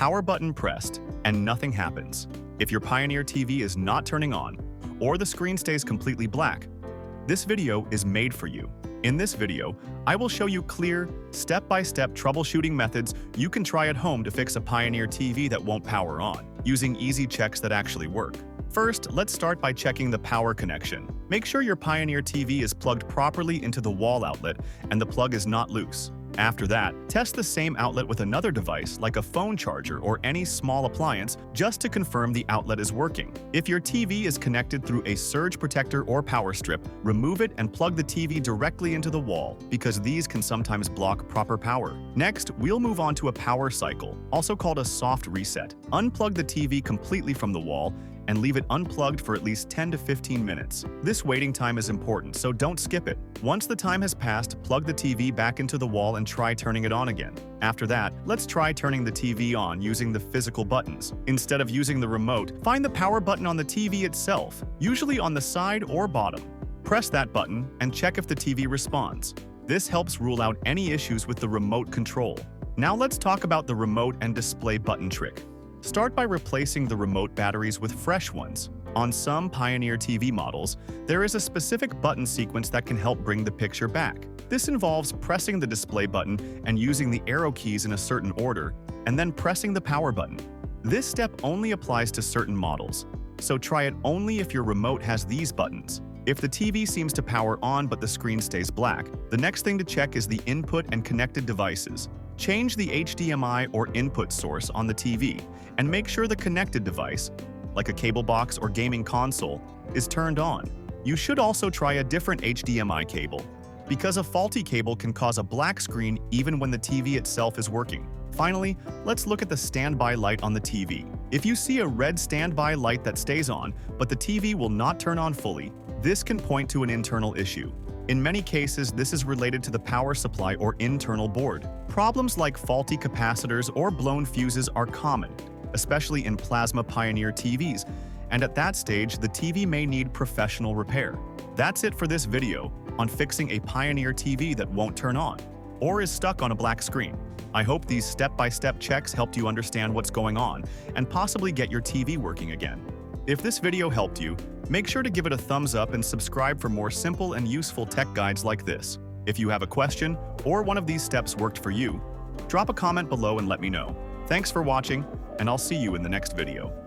power button pressed and nothing happens, if your Pioneer TV is not turning on, or the screen stays completely black, this video is made for you. In this video, I will show you clear, step-by-step troubleshooting methods you can try at home to fix a Pioneer TV that won't power on, using easy checks that actually work. First, let's start by checking the power connection. Make sure your Pioneer TV is plugged properly into the wall outlet and the plug is not loose. After that, test the same outlet with another device like a phone charger or any small appliance just to confirm the outlet is working. If your TV is connected through a surge protector or power strip, remove it and plug the TV directly into the wall because these can sometimes block proper power. Next, we'll move on to a power cycle, also called a soft reset. Unplug the TV completely from the wall and leave it unplugged for at least 10 to 15 minutes. This waiting time is important, so don't skip it. Once the time has passed, plug the TV back into the wall and try turning it on again. After that, let's try turning the TV on using the physical buttons. Instead of using the remote, find the power button on the TV itself, usually on the side or bottom. Press that button and check if the TV responds. This helps rule out any issues with the remote control. Now let's talk about the remote and display button trick. Start by replacing the remote batteries with fresh ones. On some Pioneer TV models, there is a specific button sequence that can help bring the picture back. This involves pressing the display button and using the arrow keys in a certain order, and then pressing the power button. This step only applies to certain models, so try it only if your remote has these buttons. If the TV seems to power on but the screen stays black, the next thing to check is the input and connected devices. Change the HDMI or input source on the TV and make sure the connected device, like a cable box or gaming console, is turned on. You should also try a different HDMI cable, because a faulty cable can cause a black screen even when the TV itself is working. Finally, let's look at the standby light on the TV. If you see a red standby light that stays on, but the TV will not turn on fully, this can point to an internal issue. In many cases, this is related to the power supply or internal board. Problems like faulty capacitors or blown fuses are common, especially in plasma Pioneer TVs, and at that stage, the TV may need professional repair. That's it for this video on fixing a Pioneer TV that won't turn on or is stuck on a black screen. I hope these step-by-step checks helped you understand what's going on and possibly get your TV working again. If this video helped you, make sure to give it a thumbs up and subscribe for more simple and useful tech guides like this. If you have a question or one of these steps worked for you, drop a comment below and let me know. Thanks for watching, and I'll see you in the next video.